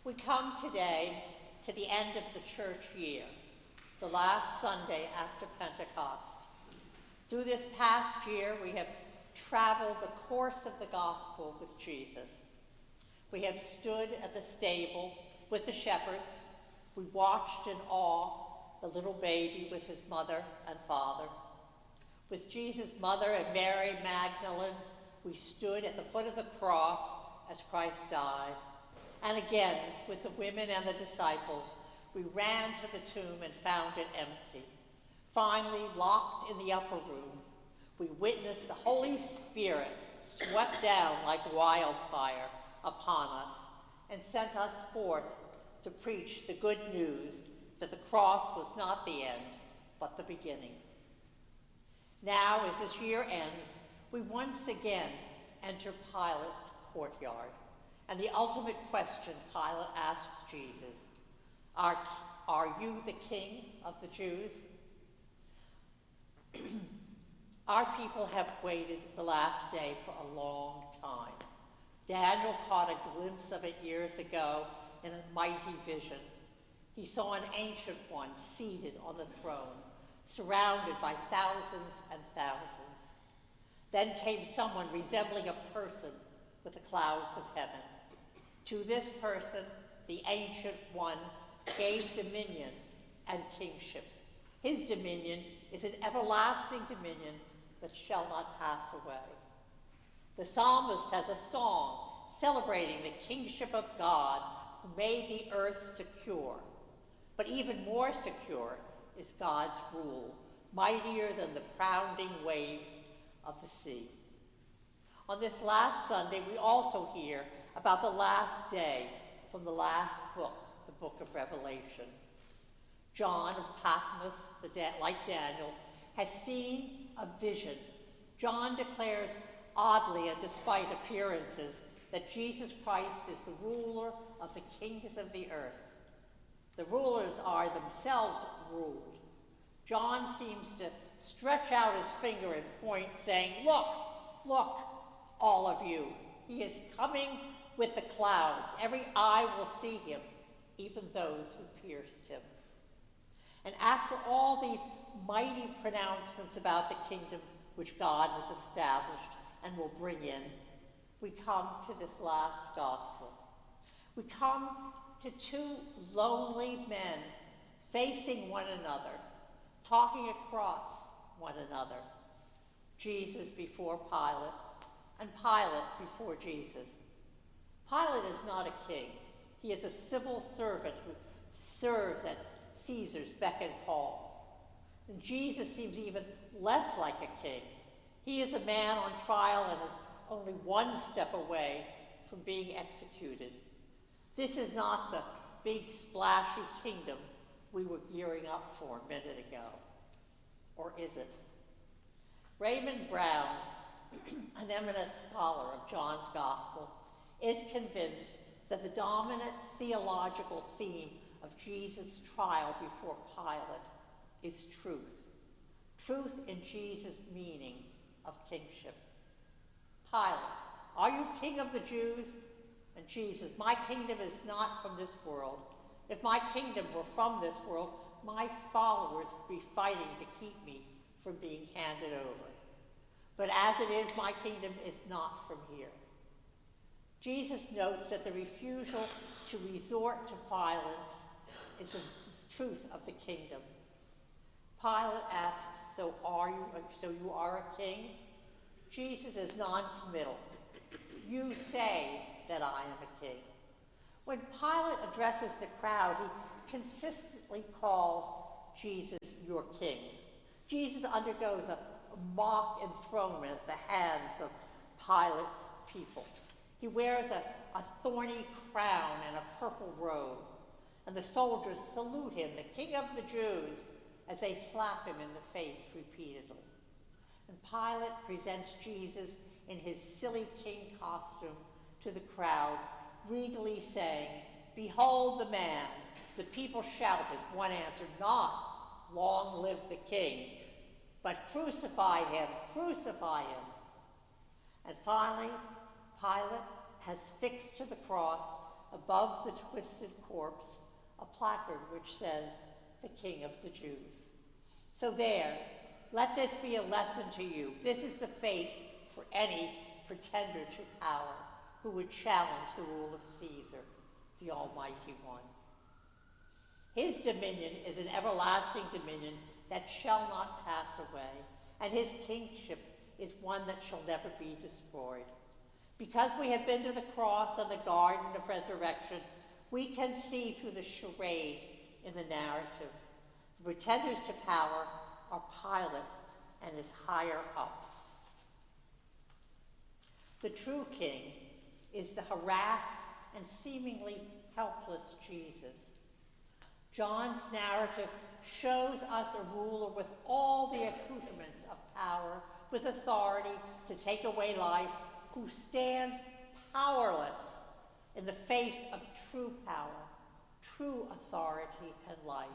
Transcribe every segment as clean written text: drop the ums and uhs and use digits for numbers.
We come today to the end of the church year, the last Sunday after Pentecost. Through this past year, we have traveled the course of the gospel with Jesus. We have stood at the stable with the shepherds. We watched in awe the little baby with his mother and father. With Jesus' mother and Mary Magdalene, we stood at the foot of the cross as Christ died. And again, with the women and the disciples, we ran to the tomb and found it empty. Finally, locked in the upper room, we witnessed the Holy Spirit swept down like wildfire upon us and sent us forth to preach the good news that the cross was not the end, but the beginning. Now, as this year ends, we once again enter Pilate's courtyard. And the ultimate question Pilate asks Jesus, are you the king of the Jews? Our people have waited the last day for a long time. Daniel caught a glimpse of it years ago in a mighty vision. He saw an ancient one seated on the throne, surrounded by thousands and thousands. Then came someone resembling a person with the clouds of heaven. To this person, the Ancient One gave dominion and kingship. His dominion is an everlasting dominion that shall not pass away. The psalmist has a song celebrating the kingship of God who made the earth secure. But even more secure is God's rule, mightier than the pounding waves of the sea. On this last Sunday, we also hear about the last day from the last book, the book of Revelation. John of Patmos, like Daniel, has seen a vision. John declares oddly and despite appearances that Jesus Christ is the ruler of the kings of the earth. The rulers are themselves ruled. John seems to stretch out his finger and point, saying, "Look, look, all of you. He is coming with the clouds. Every eye will see him, even those who pierced him." And after all these mighty pronouncements about the kingdom which God has established and will bring in, we come to this last gospel. We come to two lonely men facing one another, talking across one another. Jesus before Pilate, and Pilate before Jesus. Pilate is not a king. He is a civil servant who serves at Caesar's beck and call. And Jesus seems even less like a king. He is a man on trial and is only one step away from being executed. This is not the big splashy kingdom we were gearing up for a minute ago. Or is it? Raymond Brown, an eminent scholar of John's Gospel, is convinced that the dominant theological theme of Jesus' trial before Pilate is truth. Truth in Jesus' meaning of kingship. Pilate, are you king of the Jews? And Jesus, my kingdom is not from this world. If my kingdom were from this world, my followers would be fighting to keep me from being handed over. But as it is, my kingdom is not from here. Jesus notes that the refusal to resort to violence is the truth of the kingdom. Pilate asks, so you are a king? Jesus is non-committal. You say that I am a king. When Pilate addresses the crowd, he consistently calls Jesus your king. Jesus undergoes a mock enthronement at the hands of Pilate's people. He wears a thorny crown and a purple robe, and the soldiers salute him, the King of the Jews, as they slap him in the face repeatedly. And Pilate presents Jesus in his silly king costume to the crowd, regally saying, "Behold the man." The people shout as one answered, not, "Long live the king," but "Crucify him, crucify him." And finally, Pilate has fixed to the cross above the twisted corpse a placard which says, "The King of the Jews." So there, let this be a lesson to you. This is the fate for any pretender to power who would challenge the rule of Caesar, the Almighty One. His dominion is an everlasting dominion that shall not pass away, and his kingship is one that shall never be destroyed. Because we have been to the cross and the garden of resurrection, we can see through the charade in the narrative. The pretenders to power are Pilate and his higher-ups. The true king is the harassed and seemingly helpless Jesus. John's narrative shows us a ruler with all the accoutrements of power, with authority to take away life, who stands powerless in the face of true power, true authority and life.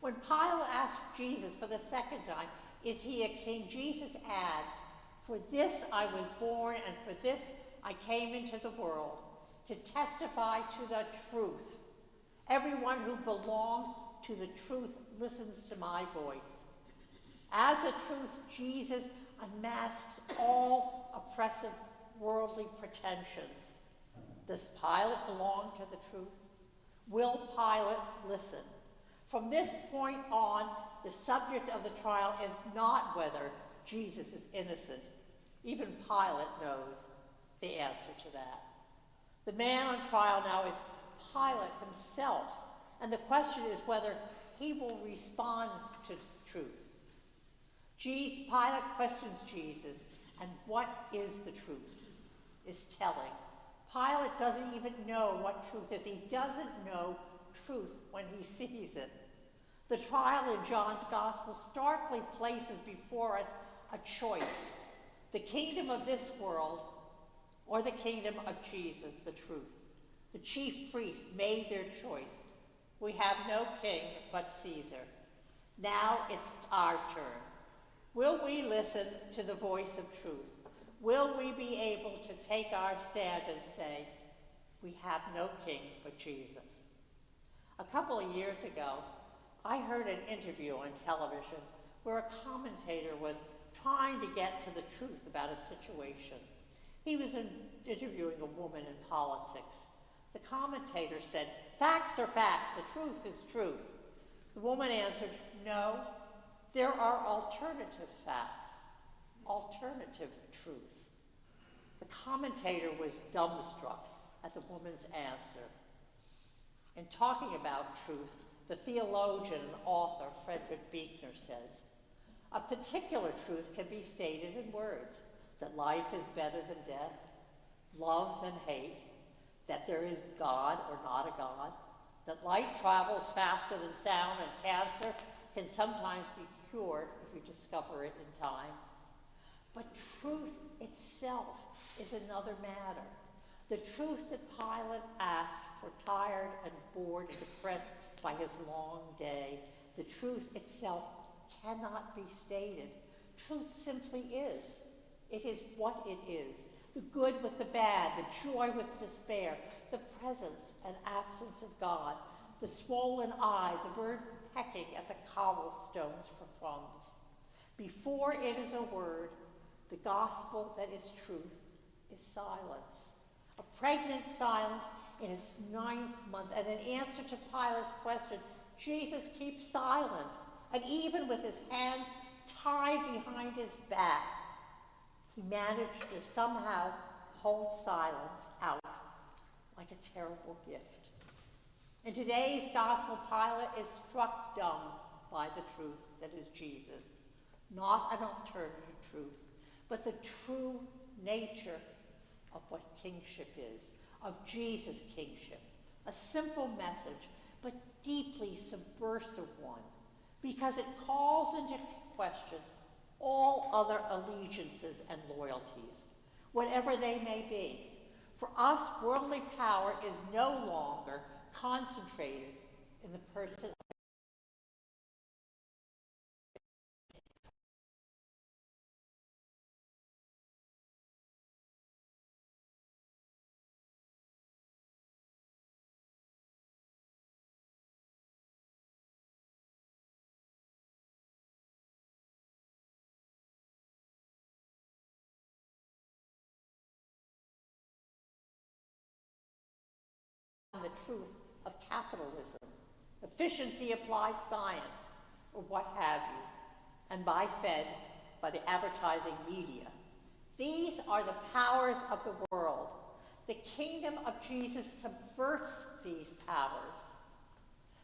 When Pilate asked Jesus for the second time, "Is he a king?" Jesus adds, "For this I was born, and for this I came into the world, to testify to the truth. Everyone who belongs to the truth listens to my voice." As the truth, Jesus unmasks all oppressive worldly pretensions. Does Pilate belong to the truth? Will Pilate listen? From this point on, the subject of the trial is not whether Jesus is innocent. Even Pilate knows the answer to that. The man on trial now is Pilate himself, and the question is whether he will respond to truth. Pilate questions Jesus, and what is the truth is telling. Pilate doesn't even know what truth is. He doesn't know truth when he sees it. The trial in John's gospel starkly places before us a choice: the kingdom of this world or the kingdom of Jesus, the truth. The chief priests made their choice. We have no king but Caesar. Now it's our turn. Will we listen to the voice of truth? Will we be able to take our stand and say, "We have no king but Jesus"? A couple of years ago, I heard an interview on television where a commentator was trying to get to the truth about a situation. He was interviewing a woman in politics. The commentator said, "Facts are facts, the truth is truth." The woman answered, "No, there are alternative facts, alternative truths." The commentator was dumbstruck at the woman's answer. In talking about truth, the theologian and author Frederick Buechner says, "A particular truth can be stated in words: that life is better than death, love than hate, that there is God or not a God, that light travels faster than sound, and cancer can sometimes be cured if you discover it in time. But truth itself is another matter. The truth that Pilate asked for, tired and bored and depressed by his long day, the truth itself cannot be stated. Truth simply is. It is what it is. The good with the bad, the joy with despair, the presence and absence of God, the swollen eye, the bird pecking at the cobblestones for crumbs. Before it is a word, the gospel that is truth is silence. A pregnant silence in its 9th month, and in answer to Pilate's question, Jesus keeps silent, and even with his hands tied behind his back, he managed to somehow hold silence out like a terrible gift. In today's gospel, Pilate is struck dumb by the truth that is Jesus. Not an alternative truth, but the true nature of what kingship is, of Jesus' kingship. A simple message, but deeply subversive one, because it calls into question all other allegiances and loyalties, whatever they may be. For us, worldly power is no longer concentrated in the person the truth of capitalism, efficiency applied science, or what have you, and fed by the advertising media. These are the powers of the world. The kingdom of Jesus subverts these powers.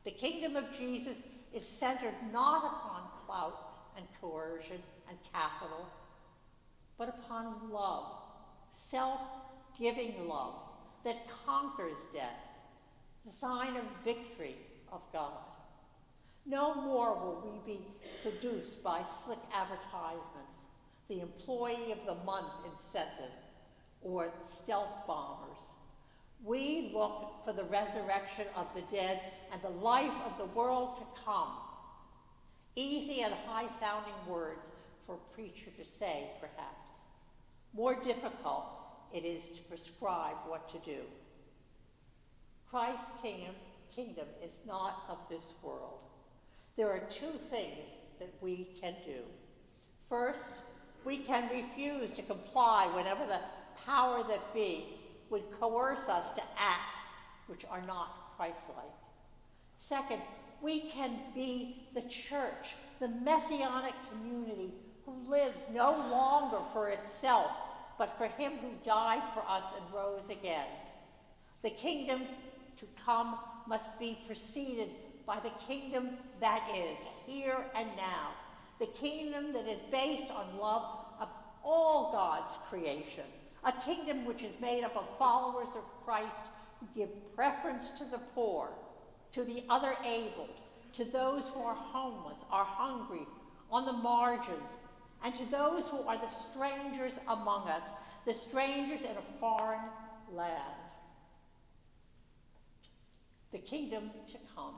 The kingdom of Jesus is centered not upon clout and coercion and capital, but upon love, self-giving love that conquers death, the sign of victory of God. No more will we be seduced by slick advertisements, the employee of the month incentive, or stealth bombers. We look for the resurrection of the dead and the life of the world to come. Easy and high-sounding words for a preacher to say, perhaps. More difficult it is to prescribe what to do. Christ's kingdom is not of this world. There are two things that we can do. First, we can refuse to comply whenever the power that be would coerce us to acts which are not Christ-like. Second, we can be the church, the messianic community who lives no longer for itself, but for him who died for us and rose again. The kingdom to come must be preceded by the kingdom that is, here and now. The kingdom that is based on love of all God's creation. A kingdom which is made up of followers of Christ who give preference to the poor, to the other-abled, to those who are homeless, are hungry, on the margins, and to those who are the strangers among us, the strangers in a foreign land. The kingdom to come